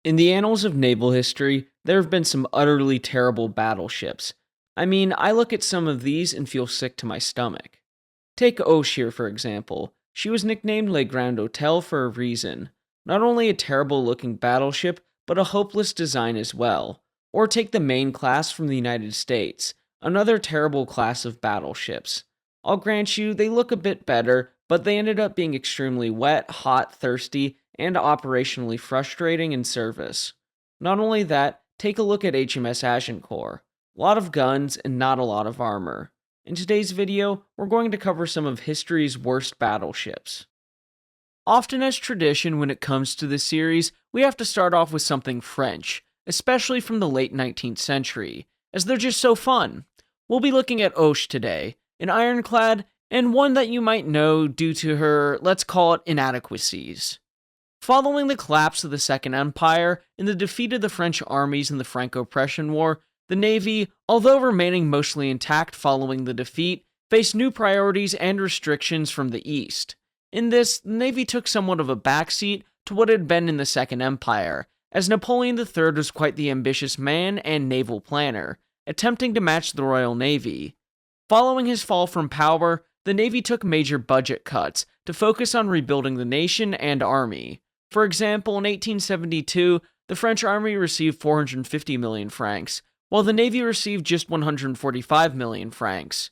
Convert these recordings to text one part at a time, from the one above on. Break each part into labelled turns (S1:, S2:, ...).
S1: In the annals of naval history, there have been some utterly terrible battleships. I mean, I look at some of these and feel sick to my stomach. Take Hoche here, for example. She was nicknamed Le Grand Hôtel for a reason. Not only a terrible looking battleship, but a hopeless design as well. Or take the Maine class from the United States, another terrible class of battleships. I'll grant you, they look a bit better, but they ended up being extremely wet, hot, thirsty, and operationally frustrating in service. Not only that, take a look at HMS Agincourt. A lot of guns and not a lot of armor. In today's video, we're going to cover some of history's worst battleships. Often as tradition when it comes to this series, we have to start off with something French, especially from the late 19th century, as they're just so fun. We'll be looking at Hoche today, an ironclad, and one that you might know due to her, let's call it, inadequacies. Following the collapse of the Second Empire and the defeat of the French armies in the Franco-Prussian War, the Navy, although remaining mostly intact following the defeat, faced new priorities and restrictions from the East. In this, the Navy took somewhat of a backseat to what had been in the Second Empire, as Napoleon III was quite the ambitious man and naval planner, attempting to match the Royal Navy. Following his fall from power, the Navy took major budget cuts to focus on rebuilding the nation and army. For example, in 1872, the French army received 450 million francs, while the Navy received just 145 million francs.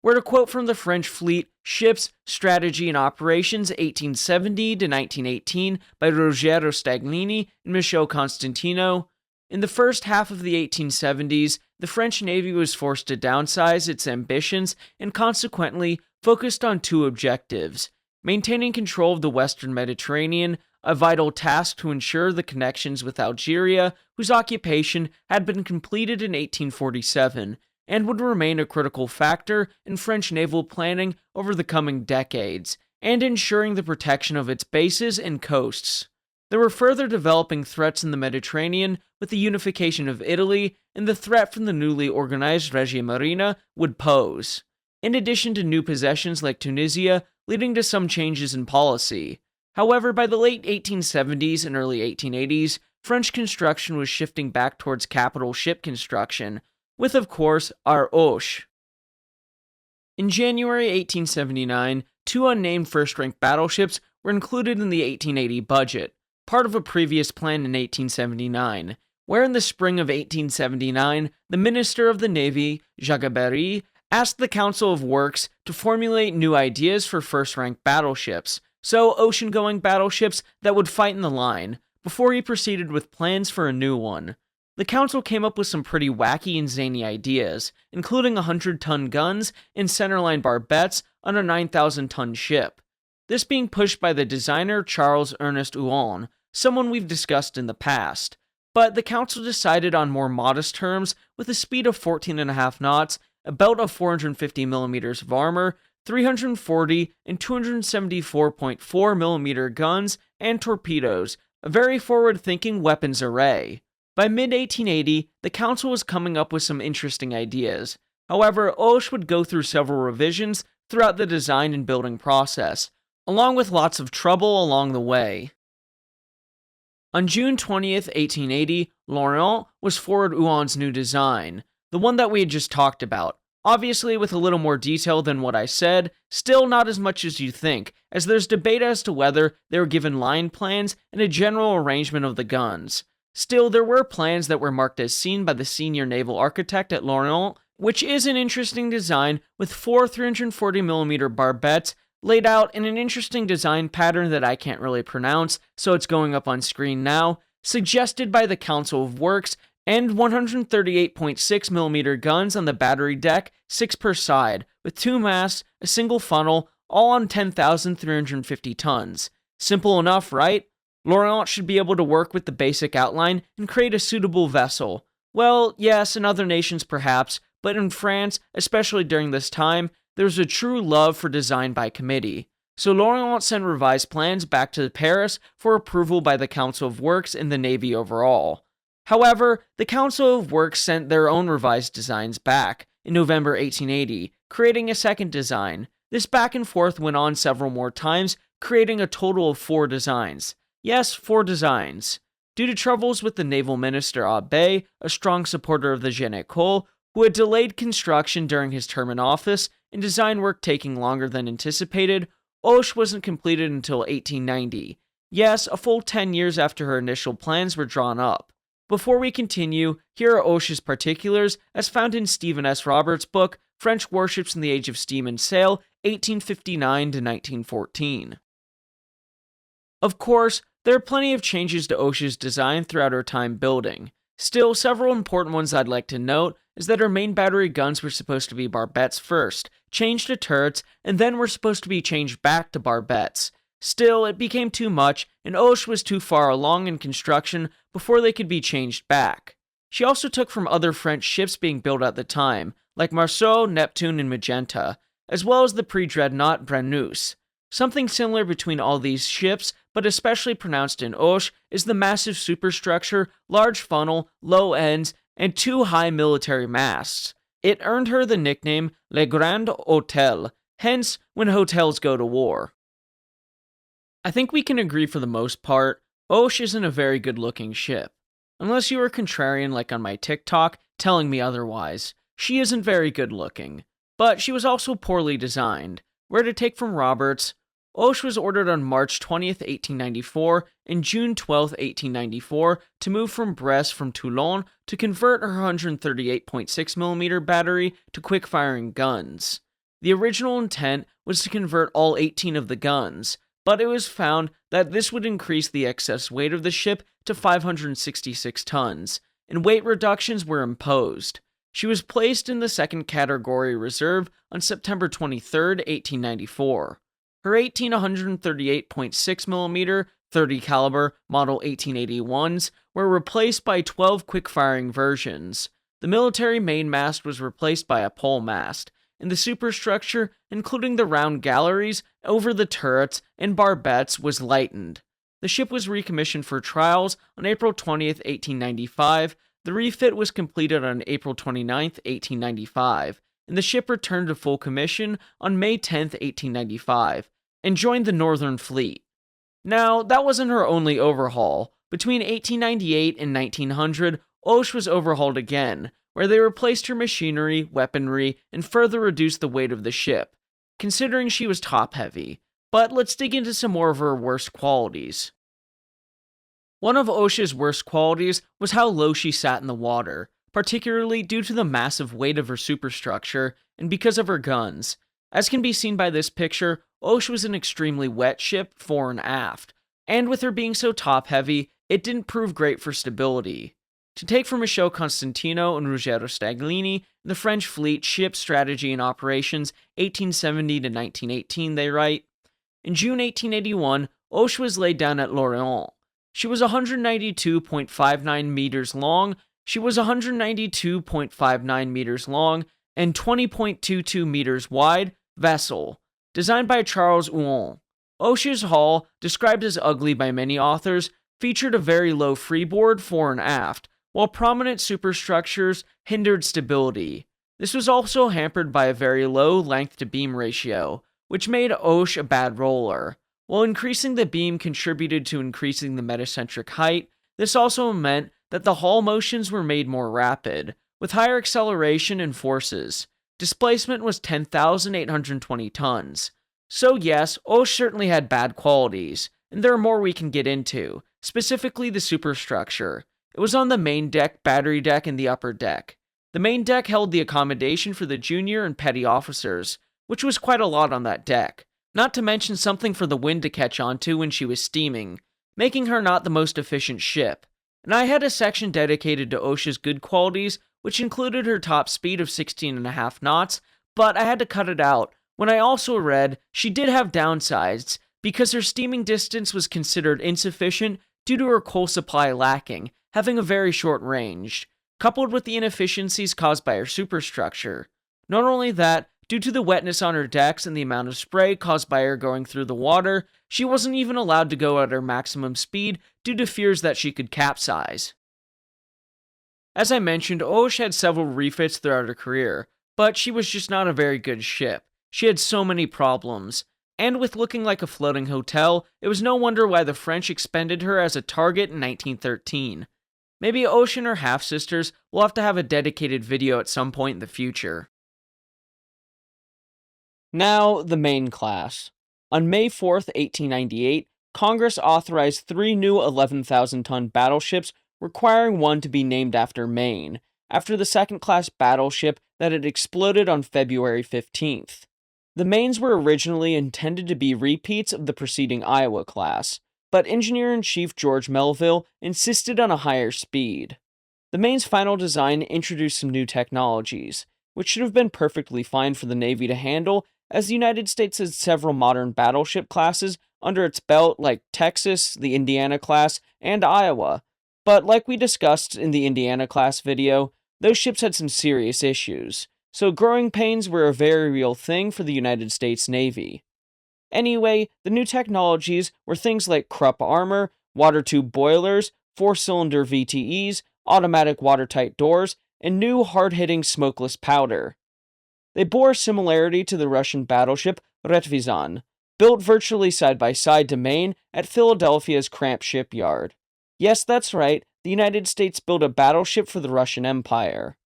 S1: We're to quote from the French Fleet, Ships, Strategy and Operations 1870 to 1918 by Ruggero Staglini and Michel Constantino. In the first half of the 1870s, the French Navy was forced to downsize its ambitions and consequently focused on two objectives: maintaining control of the Western Mediterranean, a vital task to ensure the connections with Algeria, whose occupation had been completed in 1847, and would remain a critical factor in French naval planning over the coming decades, and ensuring the protection of its bases and coasts. There were further developing threats in the Mediterranean with the unification of Italy and the threat from the newly organized Regia Marina would pose, in addition to new possessions like Tunisia, leading to some changes in policy. However, by the late 1870s and early 1880s, French construction was shifting back towards capital ship construction, with, of course, our Hoche. In January 1879, two unnamed first-rank battleships were included in the 1880 budget, part of a previous plan in 1879, where in the spring of 1879, the Minister of the Navy, Jacques Berry, asked the Council of Works to formulate new ideas for first-rank battleships, so ocean-going battleships that would fight in the line, before he proceeded with plans for a new one. The council came up with some pretty wacky and zany ideas, including 100-ton guns and centerline barbettes on a 9,000-ton ship. This being pushed by the designer Charles Ernest Huon, someone we've discussed in the past. But the council decided on more modest terms with a speed of 14.5 knots, a belt of 450 millimeters of armor, 340 and 274.4 millimeter guns, and torpedoes, a very forward-thinking weapons array. By mid-1880, the council was coming up with some interesting ideas. However, Hoche would go through several revisions throughout the design and building process, along with lots of trouble along the way. On June 20th, 1880, Lorient was forward Huon's new design, the one that we had just talked about. Obviously with a little more detail than what I said, still not as much as you think, as there's debate as to whether they were given line plans and a general arrangement of the guns. Still, there were plans that were marked as seen by the senior naval architect at Lorient, which is an interesting design with four 340mm barbettes laid out in an interesting design pattern that I can't really pronounce, so it's going up on screen now, suggested by the Council of Works, and 138.6mm guns on the battery deck, 6 per side, with 2 masts, a single funnel, all on 10,350 tons. Simple enough, right? Lorient should be able to work with the basic outline and create a suitable vessel. Well, yes, in other nations perhaps, but in France, especially during this time, there's a true love for design by committee. So Lorient sent revised plans back to Paris for approval by the Council of Works and the Navy overall. However, the Council of Works sent their own revised designs back in November 1880, creating a second design. This back and forth went on several more times, creating a total of 4 designs. Yes, 4 designs. due to troubles with the naval minister Abe, a strong supporter of the Génécole, who had delayed construction during his term in office and design work taking longer than anticipated. Hoche wasn't completed until 1890. Yes, a full 10 years after her initial plans were drawn up. Before we continue, here are Hoche's particulars as found in Stephen S. Roberts' book, French Warships in the Age of Steam and Sail, 1859 to 1914. Of course, there are plenty of changes to Hoche's design throughout her time building. Still, several important ones I'd like to note is that her main battery guns were supposed to be barbettes first, changed to turrets, and then were supposed to be changed back to barbettes. Still, it became too much, and Hoche was too far along in construction before they could be changed back. She also took from other French ships being built at the time, like Marceau, Neptune, and Magenta, as well as the pre-dreadnought Brennus. Something similar between all these ships, but especially pronounced in Hoche, is the massive superstructure, large funnel, low ends, and two high military masts. It earned her the nickname Le Grand Hôtel, hence when hotels go to war. I think we can agree for the most part, Hoche isn't a very good looking ship. Unless you are contrarian like on my TikTok, telling me otherwise. She isn't very good looking. But she was also poorly designed. Where to take from Roberts, Hoche was ordered on March 20th, 1894 and June 12th, 1894 to move from Brest from Toulon to convert her 138.6mm battery to quick-firing guns. The original intent was to convert all 18 of the guns, but it was found that this would increase the excess weight of the ship to 566 tons, and weight reductions were imposed. She was placed in the second category reserve on September 23, 1894. Her 18 138.6mm 30 caliber Model 1881s were replaced by 12 quick-firing versions. The military mainmast was replaced by a pole mast, and the superstructure, including the round galleries over the turrets and barbettes, was lightened. The ship was recommissioned for trials on April 20th, 1895. The refit was completed on April 29th, 1895, and the ship returned to full commission on May 10th, 1895, and joined the Northern Fleet. Now, that wasn't her only overhaul. Between 1898 and 1900, Hoche was overhauled again, where they replaced her machinery, weaponry, and further reduced the weight of the ship, considering she was top-heavy. But let's dig into some more of her worst qualities. One of Hoche's worst qualities was how low she sat in the water, particularly due to the massive weight of her superstructure and because of her guns. As can be seen by this picture, Hoche was an extremely wet ship fore and aft, and with her being so top-heavy, it didn't prove great for stability. To take from Michel Constantino and Ruggero Staglini, the French Fleet Ship Strategy and Operations 1870 to 1918, they write, in June 1881, Hoche was laid down at Lorient. She was 192.59 meters long. She was 192.59 meters long and 20.22 meters wide vessel, designed by Charles Huon. Hoche's hull, described as ugly by many authors, featured a very low freeboard fore and aft, while prominent superstructures hindered stability. This was also hampered by a very low length-to-beam ratio, which made Hoche a bad roller. While increasing the beam contributed to increasing the metacentric height, this also meant that the hull motions were made more rapid, with higher acceleration and forces. Displacement was 10,820 tons. So yes, Hoche certainly had bad qualities, and there are more we can get into, specifically the superstructure. It was on the main deck, battery deck, and the upper deck. The main deck held the accommodation for the junior and petty officers, which was quite a lot on that deck, not to mention something for the wind to catch onto when she was steaming, making her not the most efficient ship. And I had a section dedicated to Hoche's good qualities, which included her top speed of 16.5 knots, but I had to cut it out when I also read she did have downsides because her steaming distance was considered insufficient due to her coal supply lacking, having a very short range, coupled with the inefficiencies caused by her superstructure. Not only that, due to the wetness on her decks and the amount of spray caused by her going through the water, she wasn't even allowed to go at her maximum speed due to fears that she could capsize. As I mentioned, Hoche had several refits throughout her career, but she was just not a very good ship. She had so many problems, And with looking like a floating hotel, it was no wonder why the French expended her as a target in 1913. Maybe Hoche and her half-sisters will have to have a dedicated video at some point in the future. Now, the Maine class. On May 4th, 1898, Congress authorized 3 new 11,000-ton battleships, requiring one to be named after Maine, after the second-class battleship that had exploded on February 15th. The Maines were originally intended to be repeats of the preceding Iowa class, but Engineer-in-Chief George Melville insisted on a higher speed. The Maine's final design introduced some new technologies, which should have been perfectly fine for the Navy to handle, as the United States had several modern battleship classes under its belt like Texas, the Indiana class, and Iowa. But like we discussed in the Indiana class video, those ships had some serious issues, so growing pains were a very real thing for the United States Navy. Anyway, the new technologies were things like Krupp armor, water tube boilers, 4-cylinder VTEs, automatic watertight doors, and new hard-hitting smokeless powder. They bore a similarity to the Russian battleship Retvizan, built virtually side by side to Maine at Philadelphia's Cramp shipyard. Yes, that's right, the United States built a battleship for the Russian Empire.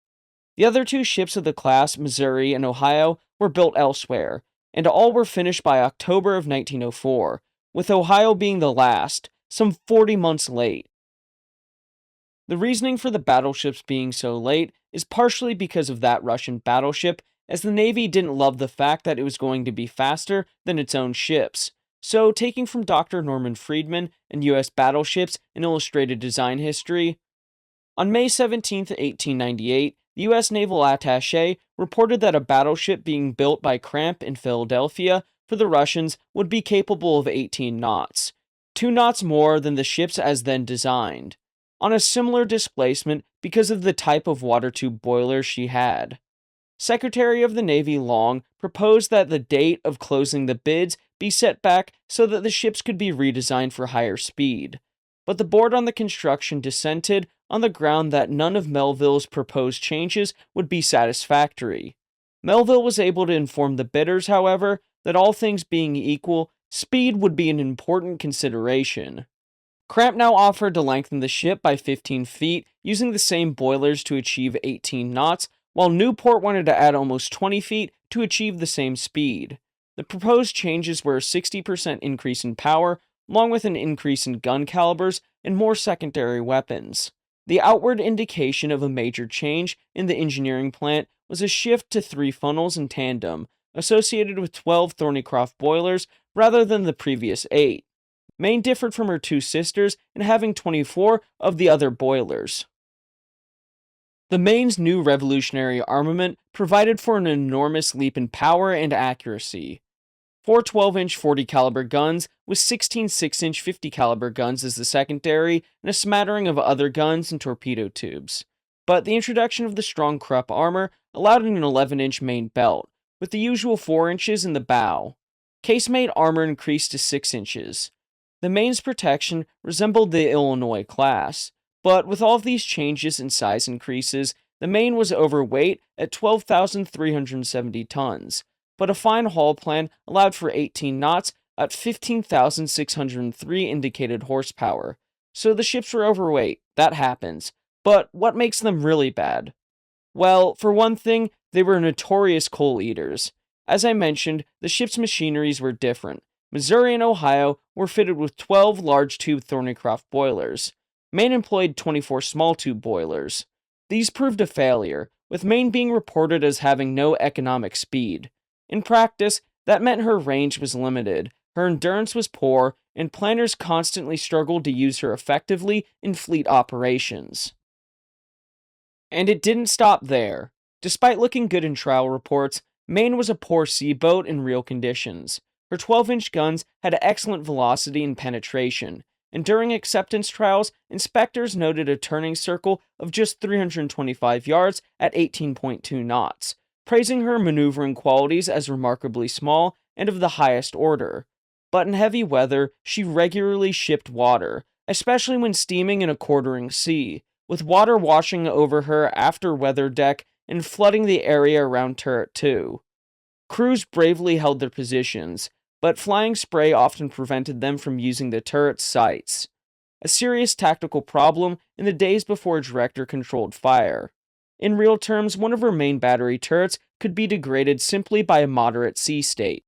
S1: The other 2 ships of the class, Missouri and Ohio, were built elsewhere, and all were finished by October of 1904, with Ohio being the last, some 40 months late. The reasoning for the battleships being so late is partially because of that Russian battleship, as the Navy didn't love the fact that it was going to be faster than its own ships. So, taking from Dr. Norman Friedman and U.S. Battleships in Illustrated Design History, on May 17, 1898, the U.S. Naval Attaché reported that a battleship being built by Cramp in Philadelphia for the Russians would be capable of 18 knots, 2 knots more than the ships as then designed, on a similar displacement because of the type of water tube boiler she had. Secretary of the Navy Long proposed that the date of closing the bids be set back so that the ships could be redesigned for higher speed, but the board on the construction dissented on the ground that none of Melville's proposed changes would be satisfactory. Melville was able to inform the bidders, however, that all things being equal, speed would be an important consideration. Cramp now offered to lengthen the ship by 15 feet using the same boilers to achieve 18 knots, while Newport wanted to add almost 20 feet to achieve the same speed. The proposed changes were a 60% increase in power, along with an increase in gun calibers and more secondary weapons. The outward indication of a major change in the engineering plant was a shift to 3 funnels in tandem, associated with 12 Thornycroft boilers rather than the previous 8. Maine differed from her 2 sisters in having 24 of the other boilers. The Maine's new revolutionary armament provided for an enormous leap in power and accuracy. 4 12-inch 40 caliber guns with 16 6-inch 50 caliber guns as the secondary and a smattering of other guns and torpedo tubes. But the introduction of the strong Krupp armor allowed an 11-inch main belt, with the usual 4 inches in the bow. Casemate armor increased to 6 inches. The Maine's protection resembled the Illinois class, but with all of these changes and size increases, the Maine was overweight at 12,370 tons, but a fine hull plan allowed for 18 knots at 15,603 indicated horsepower. So the ships were overweight, that happens. But what makes them really bad? Well, for one thing, they were notorious coal eaters. As I mentioned, the ship's machineries were different. Missouri and Ohio were fitted with 12 large tube Thornycroft boilers. Maine employed 24 small tube boilers. These proved a failure, with Maine being reported as having no economic speed. In practice, that meant her range was limited, her endurance was poor, and planners constantly struggled to use her effectively in fleet operations. And it didn't stop there. Despite looking good in trial reports, Maine was a poor sea boat in real conditions. Her 12-inch guns had excellent velocity and penetration, and during acceptance trials, inspectors noted a turning circle of just 325 yards at 18.2 knots, praising her maneuvering qualities as remarkably small and of the highest order. But in heavy weather, she regularly shipped water, especially when steaming in a quartering sea, with water washing over her after weather deck and flooding the area around Turret 2. Crews bravely held their positions, but flying spray often prevented them from using the turret's sights. A serious tactical problem in the days before director-controlled fire. In real terms, one of her main battery turrets could be degraded simply by a moderate sea state.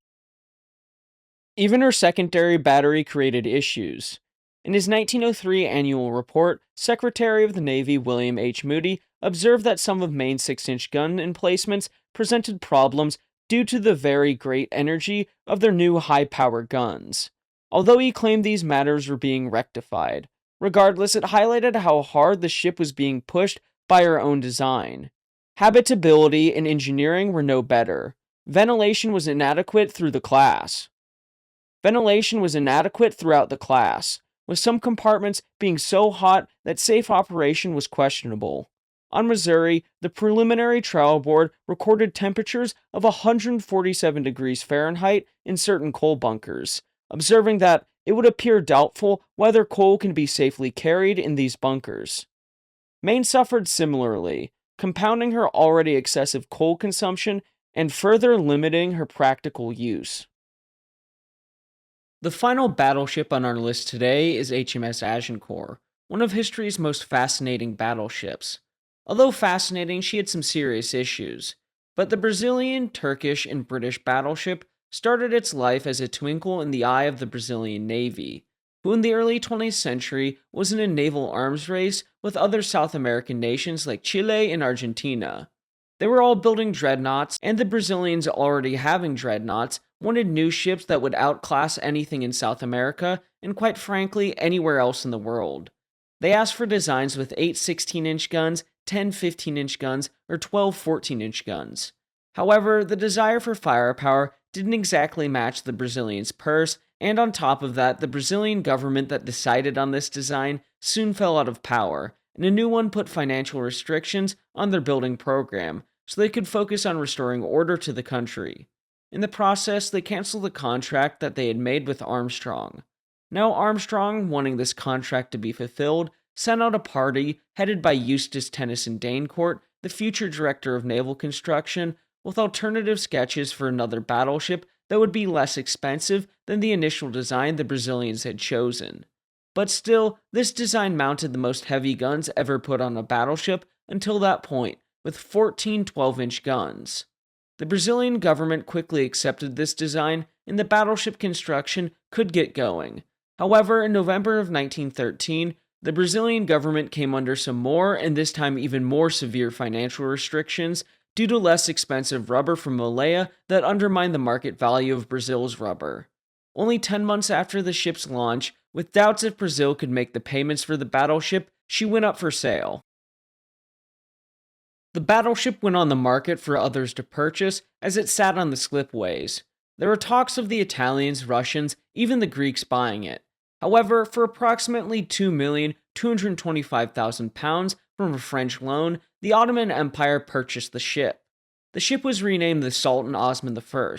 S1: Even her secondary battery created issues. In his 1903 annual report, Secretary of the Navy William H. Moody observed that some of Maine's 6-inch gun emplacements presented problems due to the very great energy of their new high-power guns. Although he claimed these matters were being rectified, regardless, it highlighted how hard the ship was being pushed by her own design. Habitability and engineering were no better. Ventilation was inadequate throughout the class, with some compartments being so hot that safe operation was questionable. On Missouri, the preliminary trial board recorded temperatures of 147 degrees Fahrenheit in certain coal bunkers, observing that it would appear doubtful whether coal can be safely carried in these bunkers. Maine suffered similarly, compounding her already excessive coal consumption and further limiting her practical use. The final battleship on our list today is HMS Agincourt, one of history's most fascinating battleships. Although fascinating, she had some serious issues. But the Brazilian, Turkish, and British battleship started its life as a twinkle in the eye of the Brazilian Navy, who in the early 20th century was in a naval arms race with other South American nations like Chile and Argentina. They were all building dreadnoughts, and the Brazilians already having dreadnoughts wanted new ships that would outclass anything in South America and, quite frankly, anywhere else in the world. They asked for designs with 8 16-inch guns, 10 15-inch guns, or 12 14-inch guns. However, the desire for firepower didn't exactly match the Brazilians' purse, and on top of that, the Brazilian government that decided on this design soon fell out of power, and a new one put financial restrictions on their building program so they could focus on restoring order to the country. In the process, they canceled the contract that they had made with Armstrong. Now Armstrong, wanting this contract to be fulfilled, sent out a party headed by Eustace Tennyson Danecourt, the future director of naval construction, with alternative sketches for another battleship that would be less expensive than the initial design the Brazilians had chosen. But still, this design mounted the most heavy guns ever put on a battleship until that point, with 14 12-inch guns. The Brazilian government quickly accepted this design, and the battleship construction could get going. However, in November of 1913, the Brazilian government came under some more, and this time even more severe financial restrictions due to less expensive rubber from Malaya that undermined the market value of Brazil's rubber. Only 10 months after the ship's launch, with doubts if Brazil could make the payments for the battleship, she went up for sale. The battleship went on the market for others to purchase as it sat on the slipways. There were talks of the Italians, Russians, even the Greeks buying it. However, for approximately £2,225,000 from a French loan, the Ottoman Empire purchased the ship. The ship was renamed the Sultan Osman I.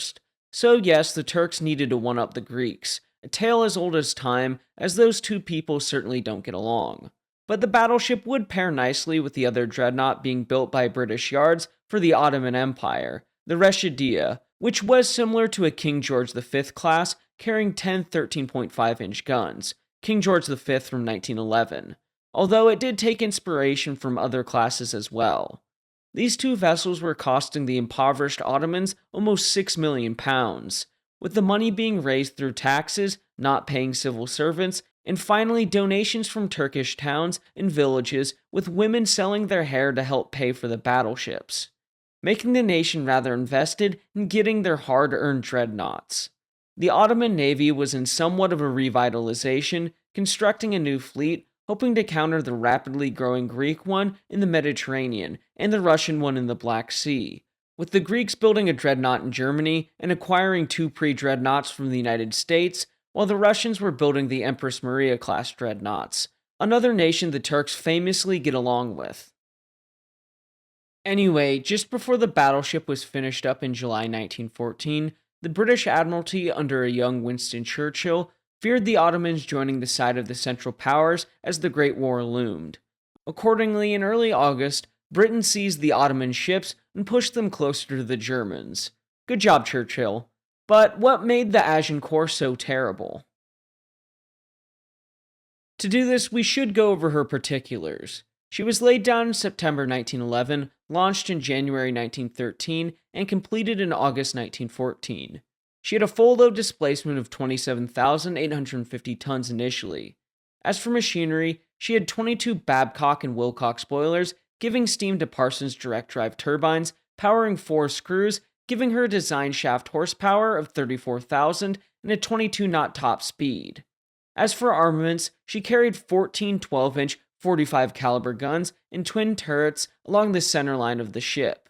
S1: So yes, the Turks needed to one-up the Greeks, a tale as old as time, as those two people certainly don't get along. But the battleship would pair nicely with the other dreadnought being built by British yards for the Ottoman Empire, the Reshidiya, which was similar to a King George V class carrying 10 13.5-inch guns, King George V from 1911, although it did take inspiration from other classes as well. These two vessels were costing the impoverished Ottomans almost £6 million, with the money being raised through taxes, not paying civil servants, and finally donations from Turkish towns and villages, with women selling their hair to help pay for the battleships, making the nation rather invested in getting their hard-earned dreadnoughts. The Ottoman Navy was in somewhat of a revitalization, constructing a new fleet, hoping to counter the rapidly growing Greek one in the Mediterranean and the Russian one in the Black Sea, with the Greeks building a dreadnought in Germany and acquiring 2 pre-dreadnoughts from the United States, while the Russians were building the Empress Maria-class dreadnoughts, another nation the Turks famously get along with. Anyway, just before the battleship was finished up in July 1914, the British Admiralty under a young Winston Churchill feared the Ottomans joining the side of the Central Powers as the Great War loomed. Accordingly, in early August, Britain seized the Ottoman ships and pushed them closer to the Germans. Good job, Churchill. But what made the Agincourt so terrible? To do this, we should go over her particulars. She was laid down in September 1911, launched in January 1913, and completed in August 1914. She had a full load displacement of 27,850 tons initially. As for machinery, she had 22 Babcock and Wilcox boilers, giving steam to Parsons direct drive turbines, powering 4 screws, giving her a design shaft horsepower of 34,000 and a 22-knot top speed. As for armaments, she carried 14 12-inch 45 caliber guns and twin turrets along the center line of the ship,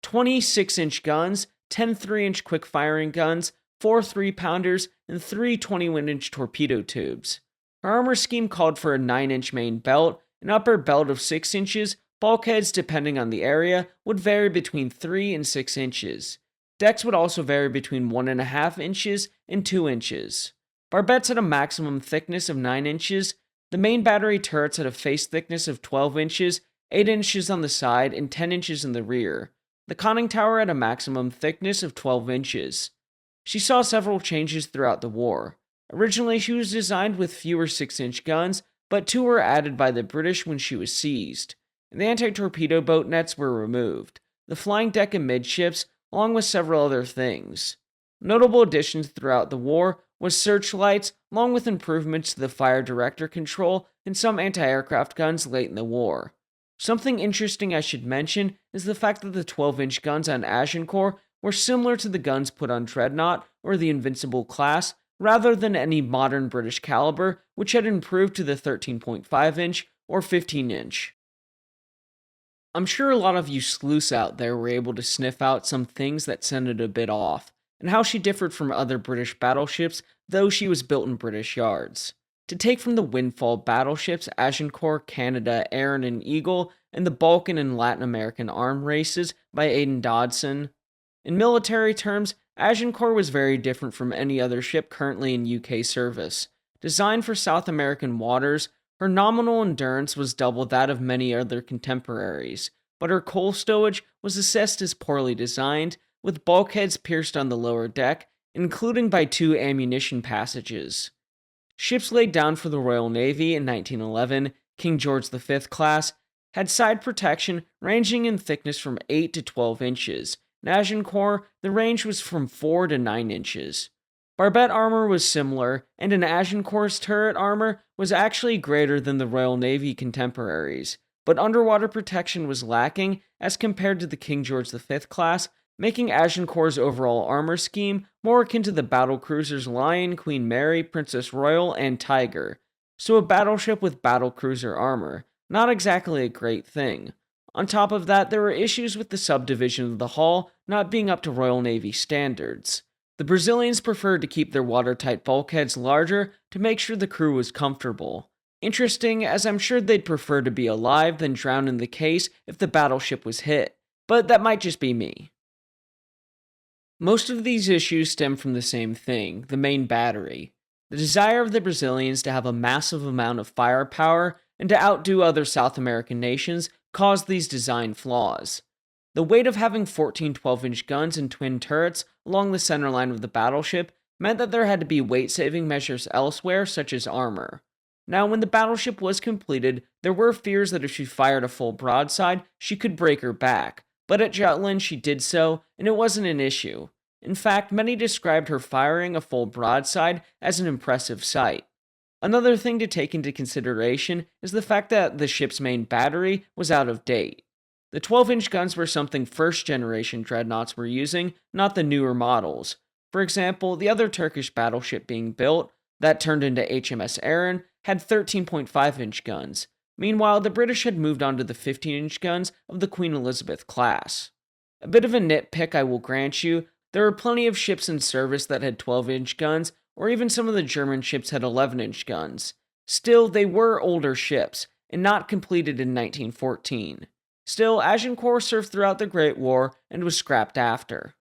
S1: 20 6-inch guns, 10 3-inch quick-firing guns, 4 3-pounders, and 3 21-inch torpedo tubes. Her armor scheme called for a 9-inch main belt, an upper belt of 6 inches, bulkheads, depending on the area, would vary between 3 and 6 inches. Decks would also vary between 1.5 inches and 2 inches. Barbettes had a maximum thickness of 9 inches. The main battery turrets had a face thickness of 12 inches, 8 inches on the side, and 10 inches in the rear. The conning tower had a maximum thickness of 12 inches. She saw several changes throughout the war. Originally, she was designed with fewer 6-inch guns, but 2 were added by the British when she was seized. The anti-torpedo boat nets were removed, the flying deck amidships, along with several other things. Notable additions throughout the war was searchlights, along with improvements to the fire director control and some anti-aircraft guns late in the war. Something interesting I should mention is the fact that the 12-inch guns on Agincourt were similar to the guns put on Dreadnought or the Invincible class, rather than any modern British caliber, which had improved to the 13.5-inch or 15-inch. I'm sure a lot of you sleuths out there were able to sniff out some things that sounded a bit off, and how she differed from other British battleships, though she was built in British yards. To take from the Windfall battleships Agincourt, Canada, Erin, and Eagle, and the Balkan and Latin American arm races by Aidan Dodson. In military terms, Agincourt was very different from any other ship currently in UK service. Designed for South American waters, her nominal endurance was double that of many other contemporaries, but her coal stowage was assessed as poorly designed, with bulkheads pierced on the lower deck, including by 2 ammunition passages. Ships laid down for the Royal Navy in 1911, King George V class, had side protection ranging in thickness from 8 to 12 inches. In Agincourt, the range was from 4 to 9 inches. Barbette armor was similar, and an Agincourt's turret armor was actually greater than the Royal Navy contemporaries, but underwater protection was lacking as compared to the King George V class, making Agincourt's overall armor scheme more akin to the battlecruisers Lion, Queen Mary, Princess Royal, and Tiger. So a battleship with battlecruiser armor, not exactly a great thing. On top of that, there were issues with the subdivision of the hull not being up to Royal Navy standards. The Brazilians preferred to keep their watertight bulkheads larger to make sure the crew was comfortable. Interesting, as I'm sure they'd prefer to be alive than drown in the case if the battleship was hit, but that might just be me. Most of these issues stem from the same thing, the main battery. The desire of the Brazilians to have a massive amount of firepower and to outdo other South American nations caused these design flaws. The weight of having 14 12-inch guns and twin turrets along the center line of the battleship meant that there had to be weight-saving measures elsewhere, such as armor. Now, when the battleship was completed, there were fears that if she fired a full broadside, she could break her back, but at Jutland she did so, and it wasn't an issue. In fact, many described her firing a full broadside as an impressive sight. Another thing to take into consideration is the fact that the ship's main battery was out of date. The 12-inch guns were something first-generation dreadnoughts were using, not the newer models. For example, the other Turkish battleship being built, that turned into HMS Agincourt, had 13.5-inch guns. Meanwhile, the British had moved on to the 15-inch guns of the Queen Elizabeth class. A bit of a nitpick, I will grant you, there were plenty of ships in service that had 12-inch guns, or even some of the German ships had 11-inch guns. Still, they were older ships, and not completed in 1914. Still, Agincourt served throughout the Great War and was scrapped after.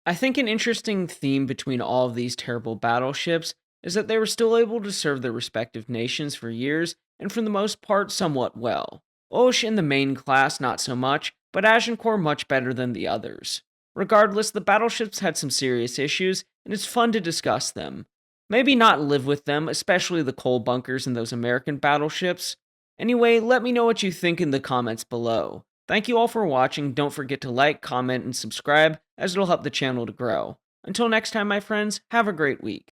S1: I think an interesting theme between all of these terrible battleships is that they were still able to serve their respective nations for years, and for the most part somewhat well. Hoche and the Maine class not so much, but Agincourt much better than the others. Regardless, the battleships had some serious issues, and it's fun to discuss them. Maybe not live with them, especially the coal bunkers in those American battleships. Anyway, let me know what you think in the comments below. Thank you all for watching. Don't forget to like, comment, and subscribe, as it'll help the channel to grow. Until next time, my friends, have a great week.